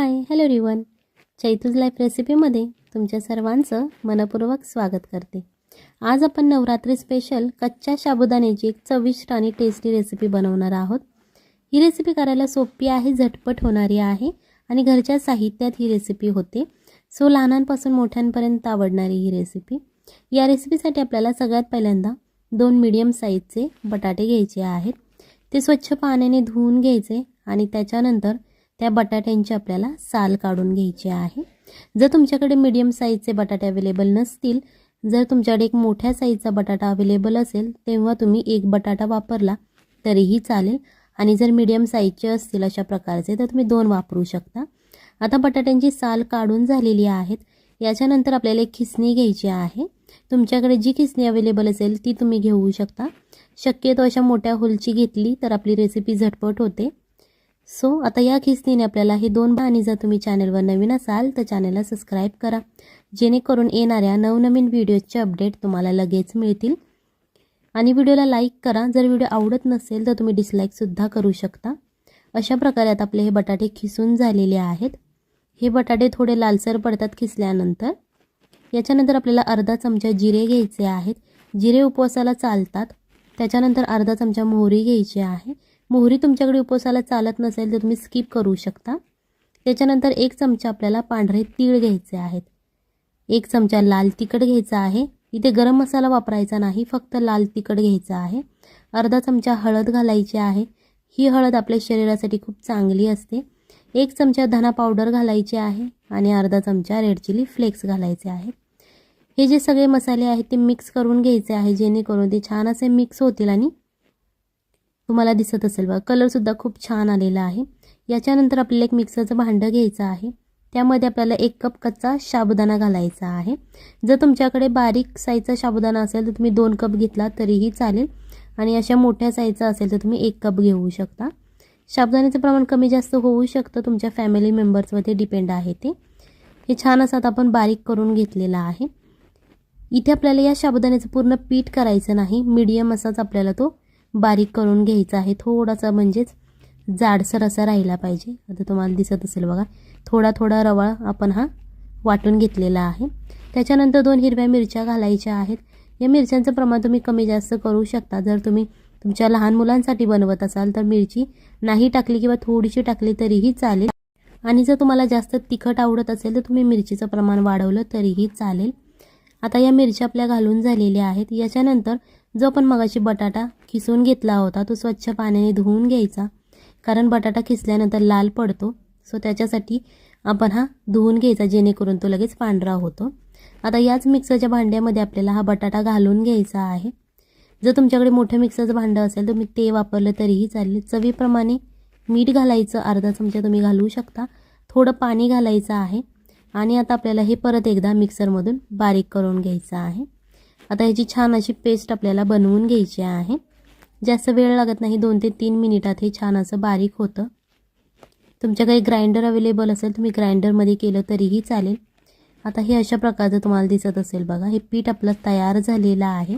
Hello everyone. Chaitu's life रेसिपीमध्ये तुमच्या सर्वांचं मनपूर्वक स्वागत करते. आज आपण नवरात्री स्पेशल कच्च्या साबुदाण्याची एक चविष्ट आणि टेस्टी रेसिपी बनवणार आहोत. ही रेसिपी करायला सोपी आहे, झटपट होणारी आहे आणि घरच्या साहित्यात ही रेसिपी होते. सो लहानांपासून मोठ्यांपर्यंत आवडणारी ही रेसिपी. या रेसिपीसाठी आपल्याला सगळ्यात पहिल्यांदा 2 मीडियम साईजचे बटाटे घ्यायचे आहेत. ते स्वच्छ पाण्याने धुवून घ्यायचे आणि त्याच्यानंतर त्या बटाट्यांची आपल्याला साल काढून घ्यायची आहे. जर तुमच्याकडे मीडियम साईजचे बटाटे अवेलेबल नसतील, जर तुमच्याकडे एक मोठ्या साईजचा बटाटा अवेलेबल असेल तेव्हा तुम्ही एक बटाटा वापरला तरीही चालेल आणि जर मीडियम साईजचे असतील अशा प्रकारचे तर तुम्ही 2 वापरू शकता. आता बटाट्यांची साल काढून झालेली आहेत. याच्यानंतर आपल्याला एक खिसणी घ्यायची आहे. तुमच्याकडे जी खिसणी अवेलेबल असेल ती तुम्ही घेऊ शकता. शक्यतो अशा मोठ्या होलची घेतली तर आपली रेसिपी झटपट होते. सो आता या खिसणीने आपल्याला हे 2 आणि जर तुम्ही चॅनलवर नवीन असाल तर चॅनलला सबस्क्राईब करा, जेणेकरून येणाऱ्या नवनवीन व्हिडिओचे अपडेट तुम्हाला लगेच मिळतील. आणि व्हिडिओला लाईक करा. जर व्हिडिओ आवडत नसेल तर तुम्ही डिसलाईकसुद्धा करू शकता. अशा प्रकारे आता आपले हे बटाटे खिसून झालेले आहेत. हे बटाटे थोडे लालसर पडतात खिसल्यानंतर. याच्यानंतर आपल्याला अर्धा चमचा जिरे घ्यायचे आहेत. जिरे उपवासाला चालतात. त्याच्यानंतर अर्धा चमचा मोहरी घ्यायची आहे. मोहरी तुमच्याकडे उपवासाला चालत नसेल तर तुम्ही स्किप करू शकता. त्याच्यानंतर 1 चमचा आपल्याला पांढरे तीळ घ्यायचे आहेत. 1 चमचा लाल तिखट घ्यायचा आहे. इथे गरम मसाला वापरायचा नाही, फक्त लाल तिखट घ्यायचा आहे. अर्धा चमचा हळद घालायची आहे. ही हळद आपल्या शरीरासाठी खूप चांगली असते. 1 चमचा धना पावडर घालायची आहे आणि अर्धा चमचा रेड चिली फ्लेक्स घालायचे आहेत. हे जे सगळे मसाले आहेत ते मिक्स करून घ्यायचे आहे, जेणेकरून ते छान असे मिक्स होतील आणि तुम्हाला दिसत असेल बघा कलरसुद्धा खूप छान आलेला आहे. याच्यानंतर आपल्याला एक मिक्सरचं भांडं घ्यायचं आहे. त्यामध्ये आपल्याला 1 कप कच्चा साबुदाणा घालायचा आहे. जर तुमच्याकडे बारीक साईजचा साबुदाणा असेल तर तुम्ही 2 कप घेतला तरीही चालेल आणि अशा मोठ्या साईजचा असेल तर तुम्ही 1 कप घेऊ शकता. साबुदाण्याचं प्रमाण कमी जास्त होऊ शकतं, तुमच्या फॅमिली मेंबर्सवर डिपेंड आहे ते. हे छान असं आपण बारीक करून घेतलेलं आहे. इथे आपल्याला या साबुदाण्याचं पूर्ण पीठ करायचं नाही, मीडियम असाच आपल्याला तो बारीक करून घ्यायचा आहे. थोडासा म्हणजेच जाडसर असा राहिला पाहिजे. आता तुम्हाला दिसत असेल बघा, थोडा थोडा रवा आपण हा वाटून घेतलेला आहे. त्याच्यानंतर 2 हिरव्या मिरच्या घालायच्या आहेत. या मिरच्यांचं प्रमाण तुम्ही कमी जास्त करू शकता. जर तुम्ही तुमच्या लहान मुलांसाठी बनवत असाल तर मिरची नाही टाकली किंवा थोडीशी टाकली तरीही चालेल. आणि जर तुम्हाला जास्त तिखट आवडत असेल तर तुम्ही मिरचीचं प्रमाण वाढवलं तरीही चालेल. आता या मिरच्या आपल्या घालून झालेल्या आहेत. याच्यानंतर जो आपण मगाशी बटाटा खिसून घेतला होता तो स्वच्छ पाण्याने धुवून घ्यायचा, कारण बटाटा खिसल्यानंतर लाल पडतो. सो त्याच्यासाठी आपण हा धुवून घ्यायचा, जेणेकरून तो लगेच पांढरा होतो. आता याच मिक्सरच्या भांड्यामध्ये आपल्याला हा बटाटा घालून घ्यायचा आहे. जर तुमच्याकडे मोठं मिक्सरचं भांडं असेल तर तुम्ही ते वापरलं तरीही चालेल. चवीप्रमाणे मीठ घालायचं, अर्धा चमचा तुम्ही घालू शकता. थोडं पाणी घालायचं आहे आणि आता आपल्याला हे परत एकदा मिक्सरमधून बारीक करून घ्यायचं आहे. आता ह्याची छान अशी पेस्ट आपल्याला बनवून घ्यायची आहे. जास्त वेळ लागत नाही, 2 ते 3 मिनिटात हे छान असं बारीक होतं. तुमच्याकडे ग्राइंडर अवेलेबल असेल तुम्ही ग्राइंडरमध्ये केलं तरीही चालेल. आता हे अशा प्रकारचं तुम्हाला दिसत असेल बघा, हे पीठ आपलं तयार झालेलं आहे.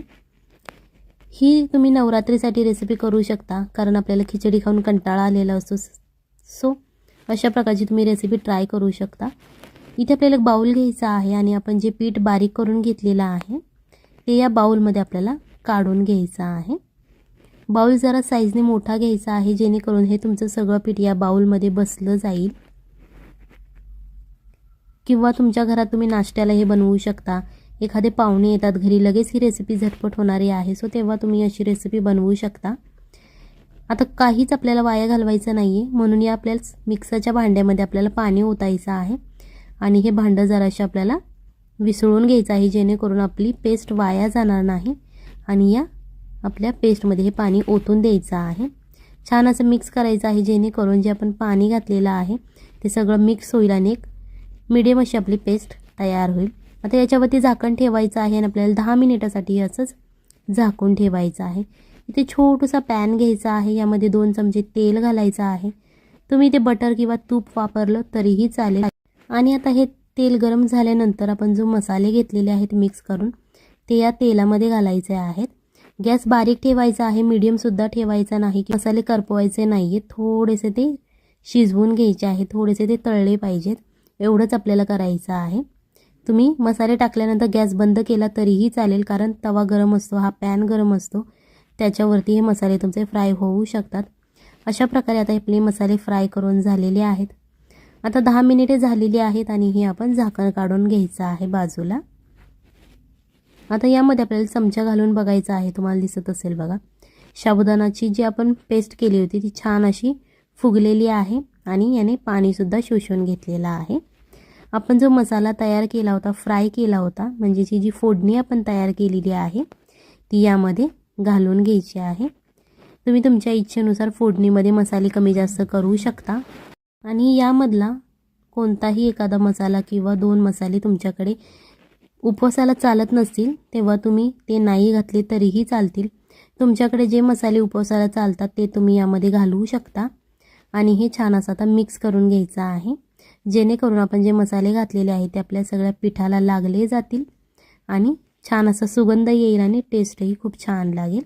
ही तुम्ही नवरात्रीसाठी रेसिपी करू शकता, कारण आपल्याला खिचडी खाऊन कंटाळा आलेला असतो. सो अशा प्रकारची तुम्ही रेसिपी ट्राय करू शकता. इथे आपल्याला एक बाउल घ्यायचा आहे आणि आपण जे पीठ बारीक करून घेतलेलं आहे ते या बाउलमध्ये आपल्याला काढून घ्यायचं आहे. बाउल जरा साईजने मोठा घ्यायचा आहे, जेणेकरून हे तुमचं सगळं पीठ या बाउलमध्ये बसलं जाईल. किंवा तुमच्या घरात तुम्ही नाश्त्याला हे बनवू शकता. एखादे पाहुणे येतात घरी, लगेच ही रेसिपी झटपट होणारी आहे. सो तेव्हा तुम्ही अशी रेसिपी बनवू शकता. आता काहीच आपल्याला वाया घालवायचं नाही आहे, म्हणून या आपल्याला मिक्सरच्या भांड्यामध्ये आपल्याला पाणी ओतायचं आहे आणि हे भांडं जराशी आपल्याला विसळून घ्यायचं आहे, जेणेकरून आपली पेस्ट वाया जाणार नाही. आणि या आपल्या पेस्टमध्ये हे पाणी ओतून द्यायचं आहे. छान असं मिक्स करायचं आहे, जेणेकरून जे आपण पाणी घातलेलं आहे ते सगळं मिक्स होईल आणि एक मीडियम अशी आपली पेस्ट तयार होईल. आता याच्यावरती झाकण ठेवायचं आहे आणि आपल्याला 10 मिनिटासाठी असंच झाकून ठेवायचं आहे. इथे छोटूसा पॅन घ्यायचा आहे. यामध्ये 2 चमचे तेल घालायचं आहे. तुम्ही ते बटर किंवा तूप वापरलं तरीही चालेल. आणि आता हे तेल गरम झाल्यानंतर आपण जो मसाले घेतलेले आहेत मिक्स करून ते या तेलामध्ये घालायचे आहेत. गॅस बारीक ठेवायचा आहे, मीडियमसुद्धा ठेवायचा नाही की मसाले करपवायचे नाही आहेत. थोडेसे ते शिजवून घ्यायचे आहे, थोडेसे ते तळले पाहिजेत, एवढंच आपल्याला करायचं आहे. तुम्ही मसाले टाकल्यानंतर गॅस बंद केला तरीही चालेल, कारण तवा गरम असतो, हा पॅन गरम असतो, त्याच्यावरती हे मसाले तुमचे फ्राय होऊ शकतात. अशा प्रकारे आता आपले मसाले फ्राय करून झालेले आहेत. आता 10 मिनिटे झालेली आहेत आणि हे आपण झाकण काढून घ्यायचं आहे बाजूला. आता यामध्ये आपल्याला चमचा घालून बघायचा आहे. तुम्हाला दिसत असेल बघा, साबुदाणाची जी आपण पेस्ट केली होती ती छान अशी फुगलेली आहे आणि याने पाणीसुद्धा शोषून घेतलेलं आहे. आपण जो मसाला तयार केला होता, फ्राय केला होता, म्हणजे जी फोडणी आपण तयार केलेली आहे ती यामध्ये घालून घ्यायची आहे. तुम्ही तुमच्या इच्छेनुसार फोडणीमध्ये मसाले कमी जास्त करू शकता आणि यामधला कोणताही एखादा मसाला किंवा 2 मसाले तुमच्याकडे उपवासाला चालत नसतील तेव्हा तुम्ही ते नाही घातले तरीही चालतील. तुमच्याकडे जे मसाले उपवासाला चालतात ते तुम्ही यामध्ये घालवू शकता आणि हे छान असं आता मिक्स करून घ्यायचं आहे, जेणेकरून आपण जे मसाले घातलेले आहेत ते आपल्या सगळ्या पिठाला लागले जातील आणि छान असा सुगंध येईल आणि टेस्टही खूप छान लागेल.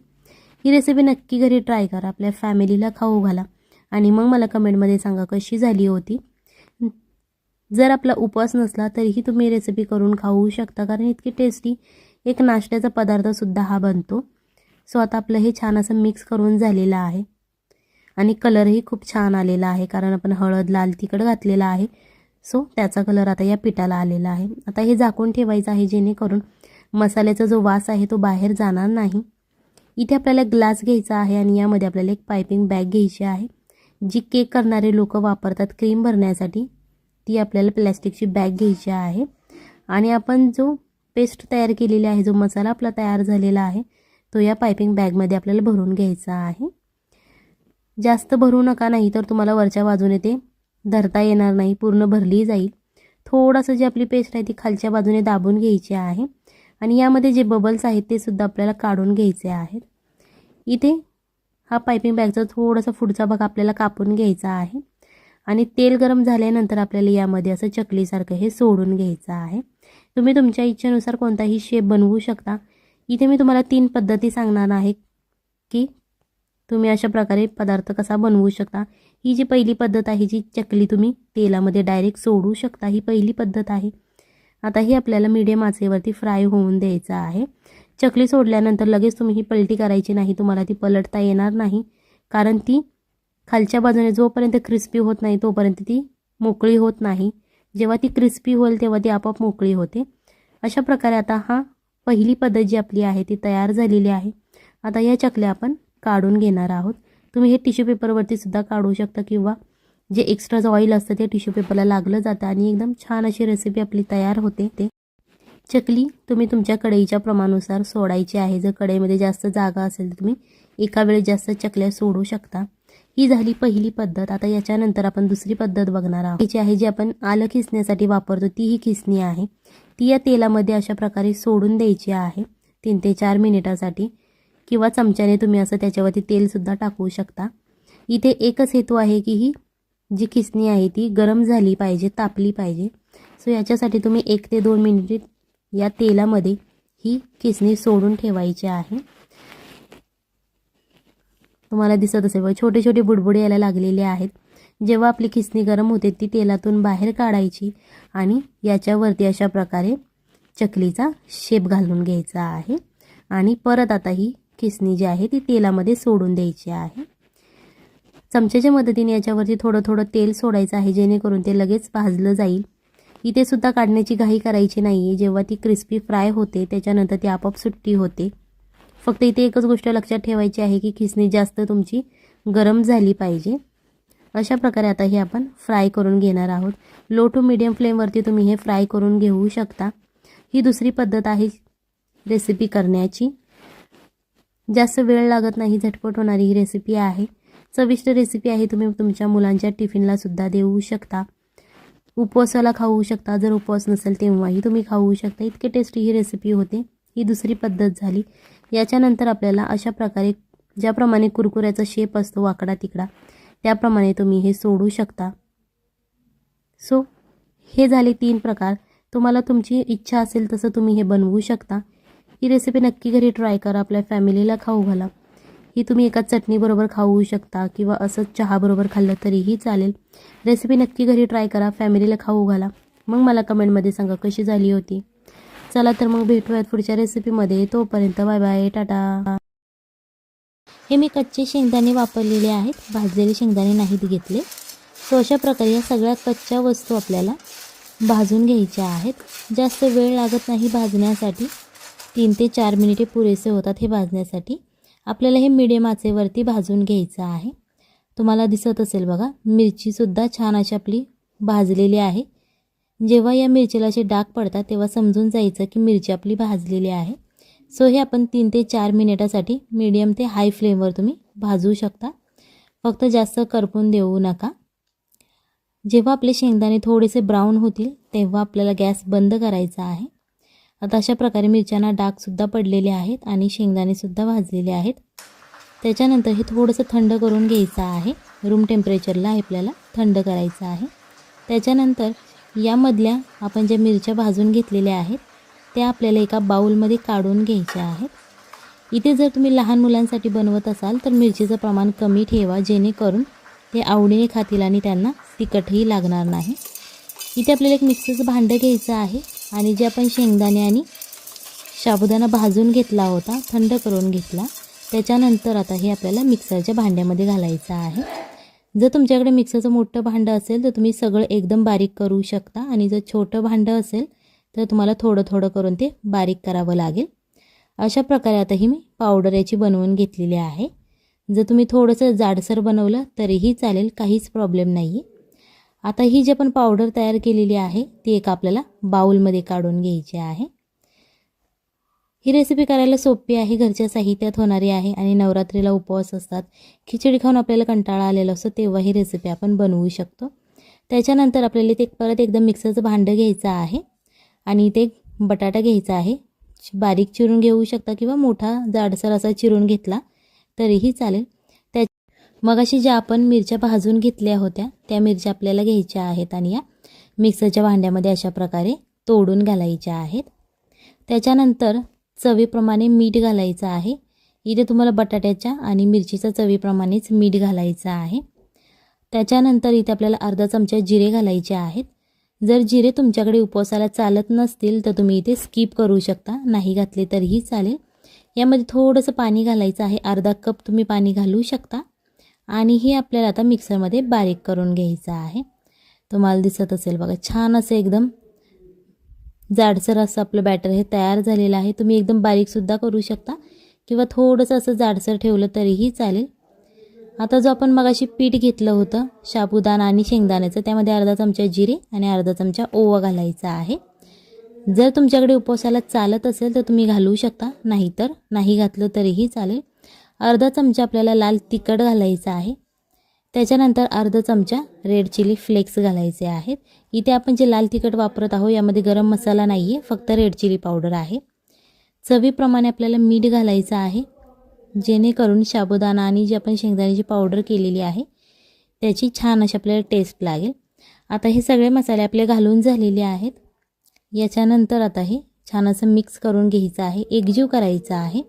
ही रेसिपी नक्की घरी ट्राय करा, आपल्या फॅमिलीला खाऊ घाला आणि मग मला कमेंटमध्ये सांगा कशी झाली होती. जर आपला उपवास नसला तरीही तुम्ही रेसिपी करून खाऊ शकता, कारण इतकी टेस्टी एक नाश्त्याचा पदार्थसुद्धा हा बनतो. सो आता आपलं हे छान असं मिक्स करून झालेलं आहे आणि कलरही खूप छान आलेला आहे, कारण आपण हळद, लाल तिखट घातलेला आहे. सो त्याचा कलर आता या पिठाला आलेला आहे. आता हे झाकून ठेवायचं आहे, जेणेकरून मसाल्याचा जो वास आहे तो बाहेर जाणार नाही. इथे आपल्याला ग्लास घ्यायचा आहे आणि यामध्ये आपल्याला एक पायपिंग बॅग घ्यायची आहे, जी केक करणारे लोक वापरतात क्रीम भरण्यासाठी. ती आपल्याला प्लॅस्टिकची बॅग घ्यायची आहे आणि आपण जो पेस्ट तयार केलेली आहे, जो मसाला आपला तयार झालेला आहे तो या पायपिंग बॅगमध्ये आपल्याला भरून घ्यायचा आहे. जास्त भरू नका, नाही तर तुम्हाला वरच्या बाजूने ते धरता येणार नाही, पूर्ण भरली जाईल. थोडंसं जी आपली पेस्ट आहे ती खालच्या बाजूने दाबून घ्यायची आहे आणि यामध्ये जे बबल्स आहेत ते सुद्धा आपल्याला काढून घ्यायचे आहेत. इथे हा पायपिंग बॅगचा थोडासा पुढचा भाग आपल्याला कापून घ्यायचा आहे आणि तेल गरम झाल्यानंतर आपल्याला यामध्ये असं चकलीसारखं हे सोडून घ्यायचं आहे. तुम्ही तुमच्या इच्छेनुसार कोणताही शेप बनवू शकता. इथे मी तुम्हाला 3 पद्धती सांगणार आहे की तुम्ही अशा प्रकारे पदार्थ कसा बनवू शकता. ही जी पहिली पद्धत आहे, जी चकली तुम्ही तेलामध्ये डायरेक्ट सोडू शकता, ही पहिली पद्धत आहे. आता ही आपल्याला मीडियम आचेवरती फ्राय होऊन द्यायचं आहे. चकली सोडल्यानंतर लगेच तुम्ही ही पलटी करायची नाही, तुम्हाला ती पलटता येणार नाही, कारण ती खालच्या बाजूने जोपर्यंत क्रिस्पी होत नाही तोपर्यंत ती मोकळी होत नाही. जेव्हा ती क्रिस्पी होईल तेव्हा ती आपोआप मोकळी होते. अशा प्रकारे आता हा पहिली पद्धत जी आपली आहे ती तयार झालेली आहे. आता या चकल्या आपण काढून घेणार आहोत. तुम्ही हे टिश्यू पेपरवरती सुद्धा काढू शकता किंवा जे एक्स्ट्रा ऑइल असतं ते टिश्यू पेपरला लागलं जातं आणि एकदम छान अशी रेसिपी आपली तयार होते. ते चकली तुम्ही तुमच्या कढईच्या प्रमाणानुसार सोडायची आहे. जर कढईमध्ये जास्त जागा असेल तर तुम्ही एका वेळेस जास्त चकल्या सोडू शकता. ही झाली पहिली पद्धत. आता याच्यानंतर आपण दुसरी पद्धत बघणार आहोत, जी आहे जी आपण आलं खिसण्यासाठी वापरतो ती ही खिसणी आहे. ती या तेलामध्ये अशा प्रकारे सोडून द्यायची आहे 3 ते 4 मिनिटासाठी, किंवा चमच्याने तुम्ही असं त्याच्यावरती तेलसुद्धा टाकू शकता. इथे एकच हेतू आहे की ही जी खिसणी आहे ती गरम झाली पाहिजे, तापली पाहिजे. सो याच्यासाठी तुम्ही 1 ते 2 मिनिटे या तेलामध्ये ही खिसणी सोडून ठेवायची आहे. तुम्हाला दिसत असेल छोटे छोटे बुडबुडे यायला लागलेले आहेत. जेव्हा आपली खिसणी गरम होते ती तेलातून बाहेर काढायची आणि याच्यावरती अशा प्रकारे चकलीचा शेप घालून घ्यायचा आहे आणि परत आता ही खिसणी जी आहे ती तेलामध्ये सोडून द्यायची आहे. चमच्याच्या मदतीने याच्यावरती थोडं थोडं तेल सोडायचं आहे, जेणेकरून ते लगेच भाजलं जाईल. इथे सुद्धा काढण्याची घाई करायची नाही आहे. जेव्हा ती क्रिस्पी फ्राय होते त्याच्यानंतर ती आपोआप सुट्टी होते. फक्त इथे एकच गोष्ट लक्षात ठेवायची आहे की खिसणी जास्त तुमची गरम झाली पाहिजे. अशा प्रकारे आता हे आपण फ्राय करून घेणार आहोत. लो टू मीडियम फ्लेमवरती तुम्ही हे फ्राय करून घेऊ शकता. ही दुसरी पद्धत आहे रेसिपी करण्याची. जास्त वेळ लागत नाही, झटपट होणारी ही रेसिपी आहे. चविष्ट रेसिपी आहे. तुम्ही तुमच्या मुलांच्या टिफिनला सुद्धा देऊ शकता, उपवासाला खाऊ शकता. जर उपवास नसेल तेव्हाही तुम्ही खाऊ शकता. इतके टेस्टी ही रेसिपी होते. ही दुसरी पद्धत झाली. याच्यानंतर आपल्याला अशा प्रकारे ज्याप्रमाणे कुरकुऱ्याचा शेप असतो वाकडा तिकडा, त्याप्रमाणे तुम्ही हे सोडू शकता. सो हे झाले 3 प्रकार. तुम्हाला तुमची इच्छा असेल तसं तुम्ही हे बनवू शकता. ही रेसिपी नक्की घरी ट्राय करा, आपल्या फॅमिलीला खाऊ घाला. ही तुम्ही एका चटणीबरोबर खाऊ शकता किंवा असंच चहाबरोबर खाल्लं तरीही चालेल. रेसिपी नक्की घरी ट्राय करा, फॅमिलीला खाऊ घाला. मग मला कमेंटमध्ये सांगा कशी झाली होती. चला तर मग भेटूयात पुढच्या रेसिपीमध्ये. तोपर्यंत बाय बाय, टाटा. हे मी कच्चे शेंगदाणे वापरलेले आहेत, भाजलेले शेंगदाणे नाहीत घेतले. सो अशा प्रकारे या सगळ्या कच्च्या वस्तू आपल्याला भाजून घ्यायच्या आहेत. जास्त वेळ लागत नाही भाजण्यासाठी, 3 ते 4 मिनिटे पुरेसे होतात हे भाजण्यासाठी. आपल्याला हे मीडियम आचेवरती भाजून घ्यायचं आहे. तुम्हाला दिसत असेल बघा, मिरचीसुद्धा छान अशी आपली भाजलेली आहे. जेव्हा या मिरचीला असे डाग पडतात तेव्हा समजून जायचं की मिरची आपली भाजलेली आहे. सो हे आपण 3 ते 4 मिनिटासाठी मीडियम ते हाय फ्लेमवर तुम्ही भाजू शकता. फक्त जास्त करपून देऊ नका. जेव्हा आपले शेंगदाणे थोडेसे ब्राऊन होतील तेव्हा आपल्याला गॅस बंद करायचा आहे. आता अशा प्रकारे मिरच्यांना डागसुद्धा पडलेले आहेत आणि शेंगदाणेसुद्धा भाजलेले आहेत. त्याच्यानंतर हे थोडंसं थंड करून घ्यायचं आहे. रूम टेम्परेचरला आपल्याला थंड करायचं आहे. त्याच्यानंतर यामधल्या आपण ज्या मिरच्या भाजून घेतलेल्या आहेत त्या आपल्याला एका बाउलमध्ये काढून घ्यायच्या आहेत. इथे जर तुम्ही लहान मुलांसाठी बनवत असाल तर मिरचीचं प्रमाण कमी ठेवा, जेणेकरून ते आवडीने खातील आणि त्यांना तिखटही लागणार नाही. इथे आपल्याला एक मिक्सरचं भांडं घ्यायचं आहे आणि जे आपण शेंगदाणे आणि साबुदाणा भाजून घेतला होता, थंड करून घेतला, त्याच्यानंतर आता हे आपल्याला मिक्सरच्या भांड्यामध्ये घालायचं आहे. जर तुमच्याकडे मिक्सरचं मोठं भांडं असेल तर तुम्ही सगळं एकदम बारीक करू शकता आणि जर छोटं भांडं असेल तर तुम्हाला थोडं थोडं करून ते बारीक करावं लागेल. अशा प्रकारे आता ही मी पावडर याची बनवून घेतलेली आहे. जर तुम्ही थोडंसं जाडसर बनवलं तरीही चालेल, काहीच प्रॉब्लेम नाही आहे. आता ही जी आपण पावडर तयार केलेली आहे ती एक आपल्याला बाउलमध्ये काढून घ्यायची आहे. ही रेसिपी करायला सोपी आहे, घरच्या साहित्यात होणारी आहे आणि नवरात्रीला उपवास असतात, खिचडी खाऊन आपल्याला कंटाळा आलेला असतो तेव्हा ही रेसिपी आपण बनवू शकतो. त्याच्यानंतर आपल्याला ते परत एकदम मिक्सरचं भांडं घ्यायचं आहे आणि ते बटाटा घ्यायचा आहे. बारीक चिरून घेऊ शकता किंवा मोठा जाडसर असा चिरून घेतला तरीही चालेल. मगाशी ज्या आपण मिरच्या भाजून घेतल्या होत्या त्या मिरच्या आपल्याला घ्यायच्या आहेत आणि या मिक्सरच्या भांड्यामध्ये अशा प्रकारे तोडून घालायच्या आहेत. त्याच्यानंतर चवीप्रमाणे मीठ घालायचं आहे. इथे तुम्हाला बटाट्याच्या आणि मिरचीच्या चवीप्रमाणेच मीठ घालायचं आहे. त्याच्यानंतर इथे आपल्याला अर्धा चमचा जिरे घालायचे आहेत. जर जिरे तुमच्याकडे उपवासाला चालत नसतील तर तुम्ही इथे स्किप करू शकता, नाही घातले तरीही चालेल. यामध्ये थोडंसं पाणी घालायचं आहे, अर्धा कप तुम्ही पाणी घालू शकता आणि हे आपल्याला आता मिक्सरमध्ये बारीक करून घ्यायचं आहे. तुम्हाला दिसत असेल बघा, छान असं एकदम जाडसर असं आपलं बॅटर हे तयार झालेलं आहे. तुम्ही एकदम बारीकसुद्धा करू शकता किंवा थोडंसं असं जाडसर ठेवलं तरीही चालेल. आता जो आपण मगाशी पीठ घेतलं होतं साबुदाणा आणि शेंगदाण्याचं, त्यामध्ये अर्धा चमचा जिरे आणि अर्धा चमचा ओवा घालायचा आहे. जर तुमच्याकडे उपवासाला चालत असेल तर तुम्ही घालू शकता, नाहीतर नाही घातलं तरीही चालेल. अर्धा चमचा आपल्याला लाल तिखट घालायचं आहे. त्याच्यानंतर अर्धा चमचा रेड चिली फ्लेक्स घालायचे आहेत. इथे आपण जे लाल तिखट वापरत आहोत यामध्ये गरम मसाला नाही आहे, फक्त रेड चिली पावडर आहे. चवीप्रमाणे आपल्याला मीठ घालायचं आहे, जेणेकरून साबुदाणा आणि जी आपण शेंगदाण्याची पावडर केलेली आहे त्याची छान अशी आपल्याला टेस्ट लागेल. आता हे सगळे मसाले आपले घालून झालेले आहेत. याच्यानंतर आता हे छान असं मिक्स करून घ्यायचं आहे, एकजीव करायचं आहे.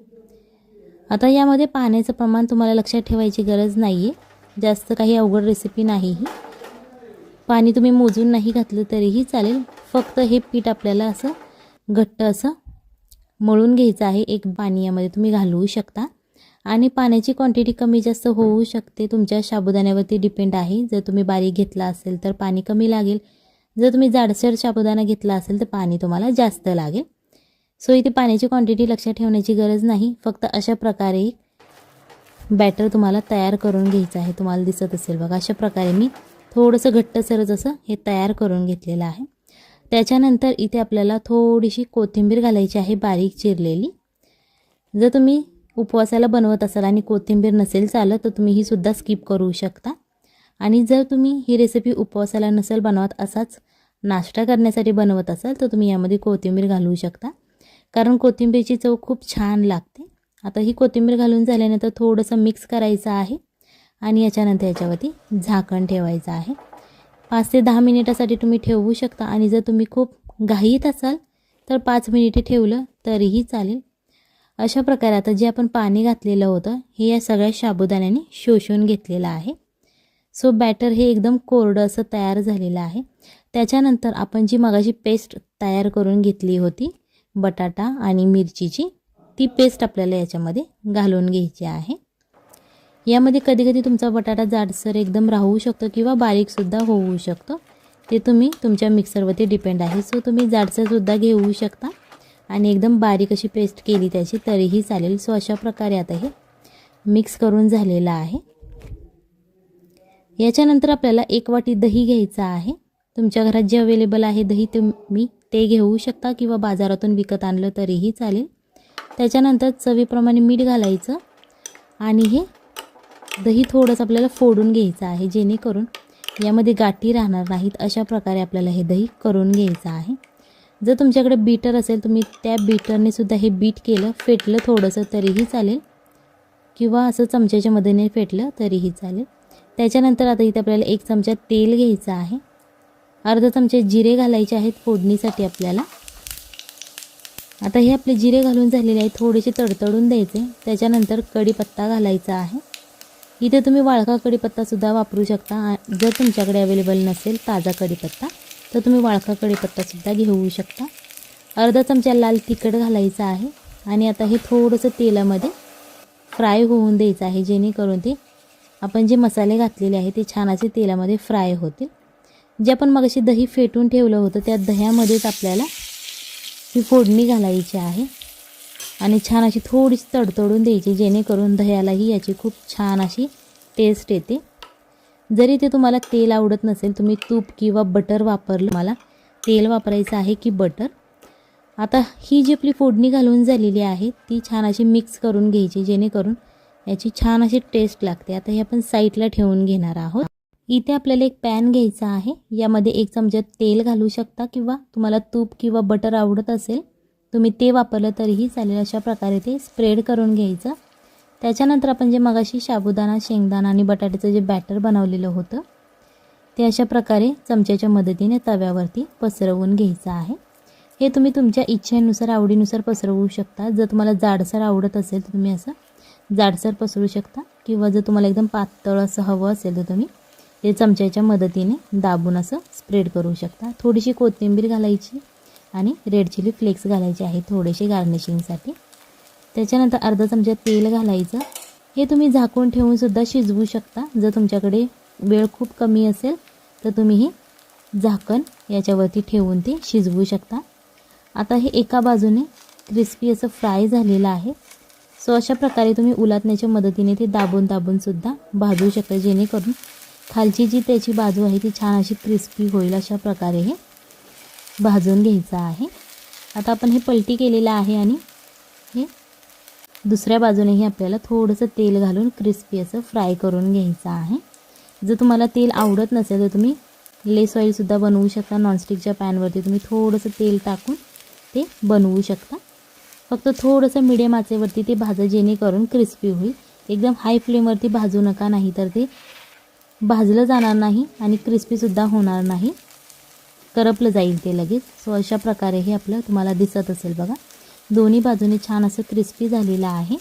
आता यामध्ये पाण्याचं प्रमाण तुम्हाला लक्षात ठेवायची गरज नाही आहे, जास्त काही अवघड रेसिपी नाही ही. पाणी तुम्ही मोजून नाही घातलं तरीही चालेल. फक्त हे पीठ आपल्याला असं घट्ट असं मळून घ्यायचं आहे. एक पाणी यामध्ये तुम्ही घालवू शकता आणि पाण्याची क्वांटिटी कमी जास्त होऊ शकते, तुमच्या साबुदाण्यावरती डिपेंड आहे. जर तुम्ही बारीक घेतला असेल तर पाणी कमी लागेल, जर तुम्ही जाडसर साबुदाणा घेतला असेल तर पाणी तुम्हाला जास्त लागेल. सो इथे पाण्याची क्वांटिटी लक्षात ठेवण्याची गरज नाही, फक्त अशा प्रकारे बॅटर तुम्हाला तयार करून घ्यायचं आहे. तुम्हाला दिसत असेल बघा, अशा प्रकारे मी थोडंसं घट्टसरच असं हे तयार करून घेतलेलं आहे. त्याच्यानंतर इथे आपल्याला थोडीशी कोथिंबीर घालायची आहे, बारीक चिरलेली. जर तुम्ही उपवासाला बनवत असाल आणि कोथिंबीर नसेल चालत तर तुम्ही ही सुद्धा स्किप करू शकता. आणि जर तुम्ही ही रेसिपी उपवासाला नसेल बनवत, असाच नाश्ता करण्यासाठी बनवत असाल तर तुम्ही यामध्ये कोथिंबीर घालू शकता, कारण कोथिंबीरची चव खूप छान लागते. आता ही कोथिंबीर घालून झाल्यानंतर थोडंसं मिक्स करायचं आहे आणि याच्यानंतर याच्यावरती झाकण ठेवायचं आहे. 5 ते 10 मिनिटासाठी तुम्ही ठेवू शकता आणि जर तुम्ही खूप घाईत असाल तर 5 मिनिटे ठेवलं तरीही चालेल. अशा प्रकारे आता जे आपण पाणी घातलेलं होतं हे या सगळ्या साबुदाण्याने शोषून घेतलेलं आहे. सो बॅटर हे एकदम कोरडं असं तयार झालेलं आहे. त्याच्यानंतर आपण जी मगाशी पेस्ट तयार करून घेतली होती बटाटा आणि मिरचीची, ती पेस्ट आपल्याला याच्यामध्ये घालून घ्यायची आहे. यामध्ये कधीकधी तुमचा बटाटा जाडसर एकदम राहू शकतो किंवा बारीकसुद्धा होऊ शकतो, ते तुम्ही तुमच्या मिक्सरवरती डिपेंड आहे. सो तुम्ही जाडसरसुद्धा घेऊ शकता आणि एकदम बारीक अशी पेस्ट केली त्याची तरीही चालेल. सो अशा प्रकारे आता हे मिक्स करून झालेलं आहे. याच्यानंतर आपल्याला 1 वाटी दही घ्यायचं आहे. तुमच्या घरात जे अवेलेबल आहे दही तुम्ही ते घेऊ शकता किंवा बाजारातून विकत आणलं तरीही चालेल. त्याच्यानंतर चवीप्रमाणे मीठ घालायचं आणि हे दही थोडंसं आपल्याला फोडून घ्यायचं आहे, जेणेकरून यामध्ये गाठी राहणार नाहीत. अशा प्रकारे आपल्याला हे दही करून घ्यायचं आहे. जर तुमच्याकडे बीटर असेल तुम्ही त्या बीटरने सुद्धा हे बीट केलं, फेटलं थोडंसं तरीही चालेल किंवा असं चमच्याच्या मदतीने फेटलं तरीही चालेल. त्याच्यानंतर आता इथे आपल्याला 1 चमचा तेल घ्यायचं आहे. अर्धा चमचे जिरे घालायचे आहेत फोडणीसाठी आपल्याला. आता हे आपले जिरे घालून झालेले आहे, थोडेसे तडतडून द्यायचे. त्याच्यानंतर कढीपत्ता घालायचा आहे. इथे तुम्ही वाळका कढीपत्तासुद्धा वापरू शकता. जर तुमच्याकडे अवेलेबल नसेल ताजा कढीपत्ता तर तुम्ही वाळका कढीपत्तासुद्धा घेऊ शकता. अर्धा चमचा लाल तिखट घालायचं आहे आणि आता हे थोडंसं तेलामध्ये फ्राय होऊन द्यायचं आहे, जेणेकरून ते आपण जे मसाले घातलेले आहे ते छान असे तेलामध्ये फ्राय होतील. जे आपण मगाशी दही फेटून ठेवलं होतं त्या दह्यामध्येच आपल्याला ही फोडणी घालायची आहे आणि छान अशी थोडीशी तडतडून द्यायची, जेणेकरून दह्यालाही याची खूप छान अशी टेस्ट येते. जरी ते तुम्हाला तेल आवडत नसेल तुम्ही तूप किंवा बटर वापरलं, मला तेल वापरायचं आहे की बटर. आता ही जी आपली फोडणी घालून झालेली आहे ती छान अशी मिक्स करून घ्यायची, जेणेकरून याची छान अशी टेस्ट लागते. आता हे आपण साईडला ठेवून घेणार आहोत. इथे आपल्याला एक पॅन घ्यायचा आहे. यामध्ये 1 चमचा तेल घालू शकता किंवा तुम्हाला तूप किंवा बटर आवडत असेल तुम्ही ते वापरलं तरीही चालेल. अशा प्रकारे ते स्प्रेड करून घ्यायचं. त्याच्यानंतर आपण जे मगाशी साबुदाणा, शेंगदाणा आणि बटाट्याचं जे बॅटर बनवलेलं होतं ते अशा प्रकारे चमच्याच्या मदतीने तव्यावरती पसरवून घ्यायचं आहे. हे तुम्ही तुमच्या इच्छेनुसार आवडीनुसार पसरवू शकता. जर तुम्हाला जाडसर आवडत असेल तर तुम्ही असं जाडसर पसरू शकता किंवा जर तुम्हाला एकदम पातळ असं हवं असेल तर तुम्ही ते चमच्याच्या मदतीने दाबून असं स्प्रेड करू शकता. थोडीशी कोथिंबीर घालायची आणि रेड चिली फ्लेक्स घालायचे आहे थोडेसे गार्निशिंगसाठी. त्याच्यानंतर अर्धा चमचा तेल घालायचं. हे तुम्ही झाकून ठेवून सुद्धा शिजवू शकता. जर तुमच्याकडे वेळ खूप कमी असेल तर तुम्ही हे झाकण याच्यावरती ठेवून ते शिजवू शकता. आता हे एका बाजूने क्रिस्पी असं फ्राय झालेलं आहे. सो अशा प्रकारे तुम्ही उलटण्याच्या मदतीने ते दाबून दाबून सुद्धा भाजू शकता, जेणेकरून खालची जी त्याची बाजू आहे ती छान अशी क्रिस्पी होईल. अशा प्रकारे हे भाजून घ्यायचं आहे. आता आपण हे पलटी केलेलं आहे आणि हे दुसऱ्या बाजूनेही आपल्याला थोडंसं तेल घालून क्रिस्पी असं फ्राय करून घ्यायचं आहे. जर तुम्हाला तेल आवडत नसेल तर तुम्ही लेस ऑइलसुद्धा बनवू शकता. नॉनस्टिकच्या पॅनवरती तुम्ही थोडंसं तेल टाकून ते बनवू शकता. फक्त थोडंसं मिडियम आचेवरती ते भाजा, जेणेकरून क्रिस्पी होईल. एकदम हाय फ्लेमवरती भाजू नका, नाही तर ते भाजलं जाणार नाही आणि क्रिस्पीसुद्धा होणार नाही, करपलं जाईल ते लगेच. सो अशा प्रकारे हे आपलं तुम्हाला दिसत असेल बघा, दोन्ही बाजूने छान असं क्रिस्पी झालेलं आहे.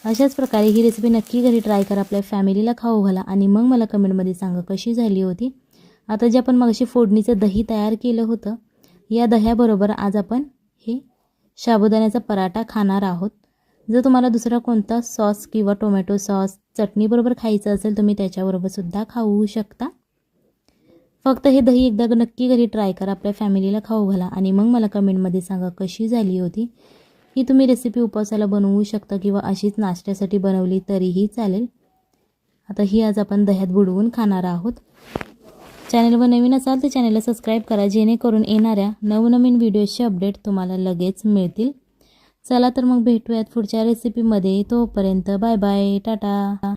अशाच प्रकारे ही रेसिपी नक्की घरी ट्राय करा, आपल्या फॅमिलीला खाऊ घाला आणि मग मला कमेंटमध्ये सांगा कशी झाली होती. आता जे आपण मगाशी फोडणीचं दही तयार केलं होतं या दह्याबरोबर आज आपण हे साबुदाण्याचा पराठा खाणार आहोत. जर तुम्हाला दुसरा कोणता सॉस किंवा टोमॅटो सॉस चटणीबरोबर खायचं असेल तुम्ही त्याच्याबरोबर सुद्धा खाऊ शकता. फक्त हे दही एकदा नक्की घरी ट्राय करा, आपल्या फॅमिलीला खाऊ घाला आणि मग मला कमेंटमध्ये सांगा कशी झाली होती. ही तुम्ही रेसिपी उपवासाला बनवू शकता किंवा अशीच नाश्त्यासाठी बनवली तरीही चालेल. आता ही आज आपण दह्यात बुडवून खाणार आहोत. चॅनलवर नवीन असाल तर चॅनलला सबस्क्राईब करा, जेणेकरून येणाऱ्या नवनवीन व्हिडिओचे अपडेट तुम्हाला लगेच मिळतील. चला तर मग भेटूयात पुढच्या रेसिपीमध्ये. तोपर्यंत बाय बाय, टाटा.